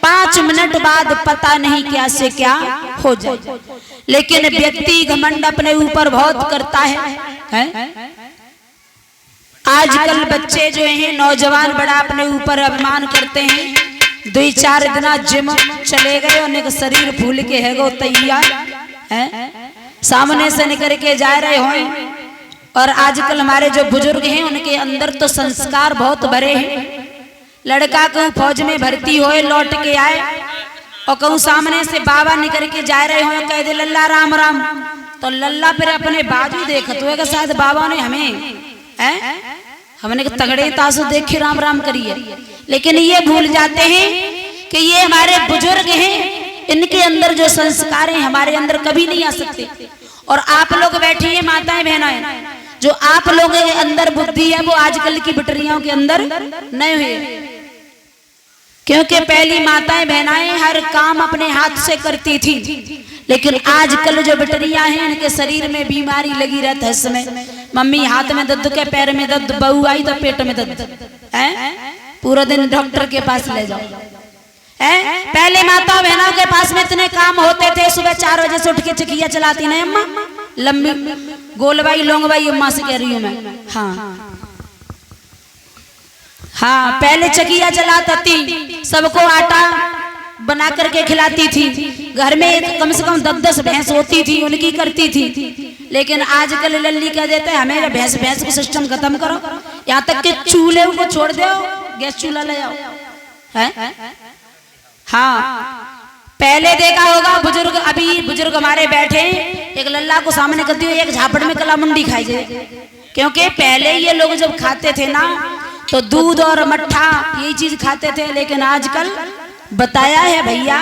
5 minute बाद पता नहीं क्या से क्या हो जाए। लेकिन व्यक्ति घमंड अपने ऊपर बहुत करता है? आजकल बच्चे जो हैं नौजवान बड़ा अपने ऊपर अभिमान करते हैं। 2-4 दिन जिम चले गए, उनका शरीर फूल के है गो तैयार है, सामने से निकल के जा रहे हो। और आजकल हमारे जो बुजुर्ग हैं उनके अंदर तो संस्कार बहुत भरे हैं। लड़का कहूँ फौज में भर्ती होए लौट के आए और कहूँ सामने से बाबा निकल के जा रहे हो, कह दे लल्ला राम राम, तो लल्ला फिर अपने बाजू देखत हुए शायद बाबा ने हमने तगड़े तासु देख के राम राम करिए। लेकिन ये भूल जाते हैं कि ये हमारे बुजुर्ग हैं, इनके अंदर जो संस्कार हैं हमारे अंदर कभी नहीं आ सकते। और आप लोग बैठी है माताएं बहनाएं, जो आप लोगों के अंदर बुद्धि है वो आजकल की बिटरियों के अंदर नहीं हुई। क्योंकि पहली माताएं बहनाएं हर काम अपने हाथ से करती थी, लेकिन आजकल जो बिटरियां हैं इनके शरीर में बीमारी लगी रहती है। इसमें मम्मी हाथ में दर्द के, पैर में दर्द, बहू आई तो पेट में दर्द है, पूरा दिन डॉक्टर के पास ले जाओ। पहले माता बहनों के पास में इतने काम होते थे, सुबह 4 बजे से उठ के चकिया चलाती नहीं अम्मा, लंबी गोलबाई लोंगबाई अम्मा से कह रही हूँ मैं। हाँ, पहले चकिया चलाती थी, सबको आटा बना करके खिलाती थी। घर में कम से कम 10-10 भैंस होती थी, उनकी करती थी। लेकिन आजकल लल्ली कह देते हैं हमें भैंस को सिस्टम खत्म करो, यहाँ तक के चूल्हे को छोड़ दो, गैस चूल्हा ले आओ। हाँ, पहले देखा होगा बुजुर्ग, अभी बुजुर्ग हमारे बैठे एक लल्ला को सामने करती हुई एक झापड़ में कला मुंडी खाई जाए। क्योंकि पहले ये लोग जब खाते थे ना तो दूध और मट्ठा यही चीज खाते थे। लेकिन आजकल बताया है भैया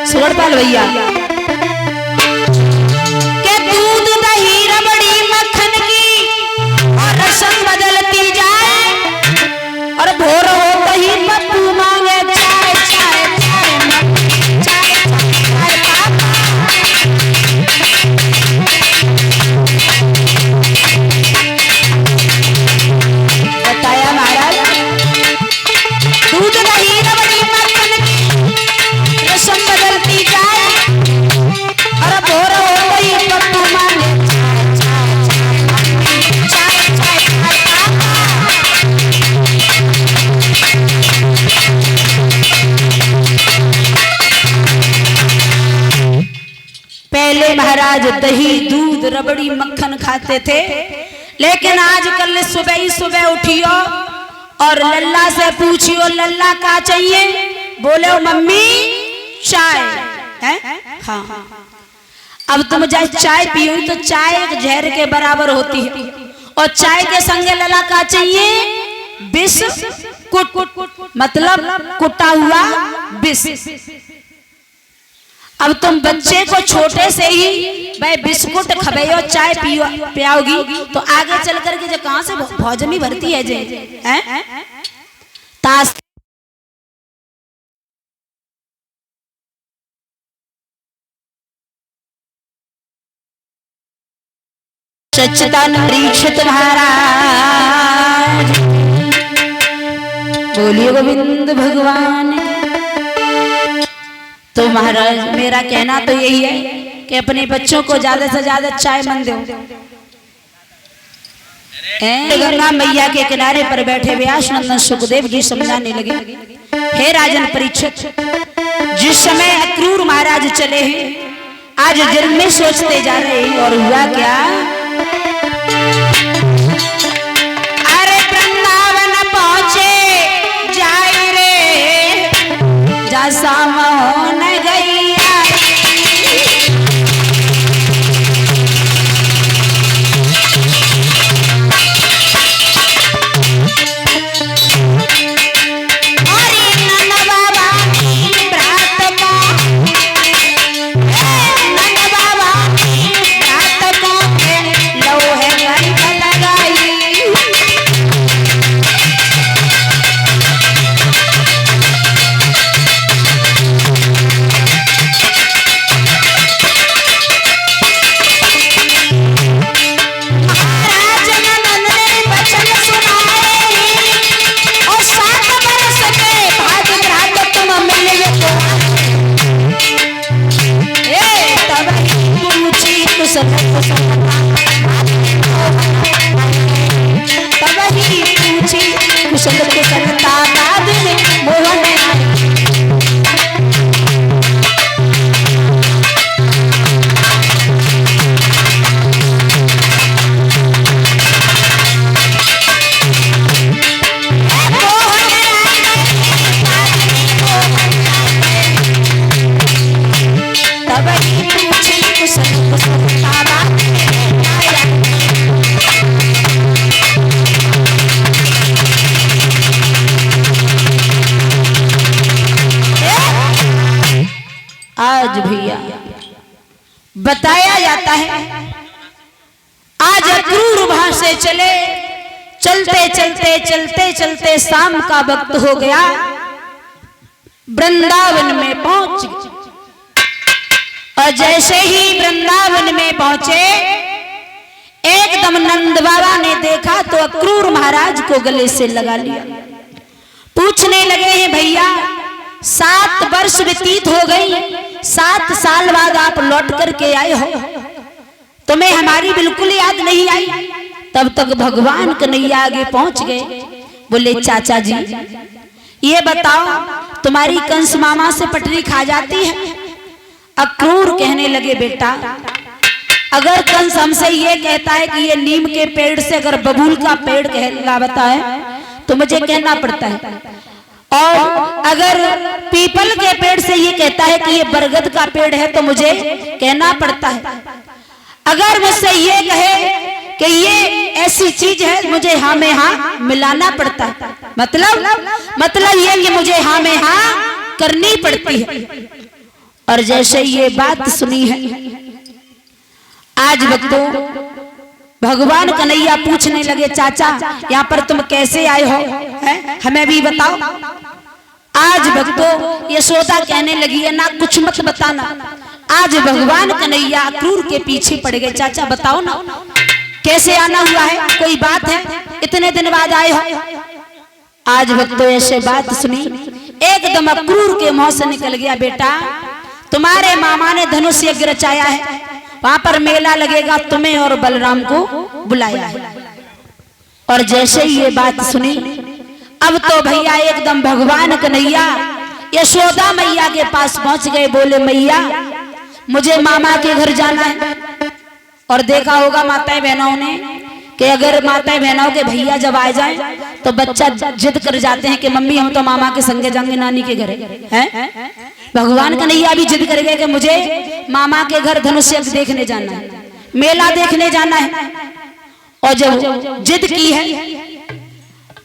सुगड़पाल भैया के दूध दही रबड़ी मक्खन की और रसम बदलती जाए, और भोर हो दही पप्पू मांगे चाय चाय बताया महाराज। दूध दही रबड़ी मक्खन की रसम बदलती जाए, और भोर हो गई पप्पू मांगे पहले महाराज दही दूध रबड़ी मक्खन खाते थे। लेकिन आजकल सुबह ही सुबह उठियो और लल्ला से पूछियो लल्ला क्या चाहिए, बोले मम्मी चाय है। हाँ, अब तुम जाए चाय पियो तो चाय एक जहर के बराबर होती है, और चाय के संगे लल्ला क्या चाहिए, बिस कुट, मतलब कुटा हुआ बिस। अब तुम बच्चे को छोटे से ही भाई बिस्कुट खबेयो चाय पियाओगी तो आगे चल करके जो कहां से भोजमी भरती है जे ताश सच्चिदानंद परीक्षित महाराज बोलिए गोविंद भगवान। तो महाराज मेरा कहना तो यही है कि अपने बच्चों को ज्यादा से ज्यादा चाय मन दो। गंगा मैया के किनारे पर बैठे व्यास नंदन सुखदेव जी समझाने लगे, हे राजन परीक्षित, जिस समय अक्रूर महाराज चले हैं आज दिल में सोचते जा रहे हैं, और हुआ क्या, अरे वृंदावन पहुंचे जाए रे जैसा मोहन गैया, नंद बाबा महाराज भैया बताया जाता है आज अक्रूर वहां से चले, चलते चलते चलते चलते शाम का वक्त हो गया, वृंदावन में पहुंच गए। और जैसे ही वृंदावन में पहुंचे एकदम नंद बाबा ने देखा तो अक्रूर महाराज को गले से लगा लिया। पूछने लगे हैं भैया 7 वर्ष व्यतीत हो गई, 7 साल बाद आप लौट करके आए हो, तुम्हें हमारी बिल्कुल याद नहीं आई। तब तक भगवान कन्हैया आगे पहुंच गए। बोले चाचा जी ये बताओ तुम्हारी कंस मामा से पटरी खा जाती है? अक्रूर कहने लगे बेटा अगर कंस हमसे ये कहता है कि ये नीम के पेड़ से अगर बबूल का पेड़ कहलाता है तो मुझे कहना पड़ता है, और अगर पीपल के पेड़ से ये कहता है कि ये बरगद का पेड़ है तो मुझे कहना पड़ता है। अगर मुझसे ये कहे कि ये ऐसी चीज है मुझे हाँ में हाँ मिलाना पड़ता है, मतलब ये कि मुझे हाँ में हाँ करनी पड़ती है। और जैसे ये बात सुनी है आज भक्तों भगवान कन्हैया पूछने लगे चाचा यहाँ पर तुम कैसे आए हो, है? हमें भी बताओ। आज भक्तों यशोदा कहने लगी है ना कुछ मत बताना। आज भगवान कन्हैया अक्रूर के पीछे पड़ गए, चाचा बताओ ना कैसे आना हुआ है, कोई बात है, इतने दिन बाद आए हो। आज भक्तों ऐसे बात सुनी एकदम अक्रूर के मुंह से निकल गया बेटा तुम्हारे मामा ने धनुष यज्ञ रचाया है, वहां पर मेला लगेगा, तुम्हें और बलराम को बुलाया है। और जैसे ही ये बात सुनी अब तो भैया एकदम भगवान कन्हैया यशोदा मैया के पास पहुंच गए। बोले मैया मुझे मामा के घर जाना है। और देखा होगा माताएं बहनों ने कि अगर माताएं बहनों के भैया जब आ जाए तो बच्चा जिद कर जाते हैं कि मम्मी हम तो मामा के संगे जाएंगे नानी के घर है। भगवान कन्हैया भी जिद कर गए कि मुझे मामा के घर धनुष यज्ञ देखने जाना है, मेला देखने जाना है। और जब जिद की है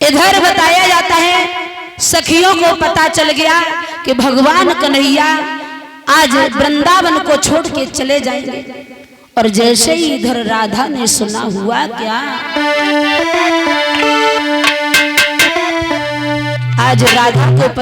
इधर बताया जाता है सखियों को पता चल गया कि भगवान कन्हैया आज वृंदावन को छोड़ के चले जाएंगे। और जैसे ही इधर राधा ने सुना हुआ क्या आज राधा को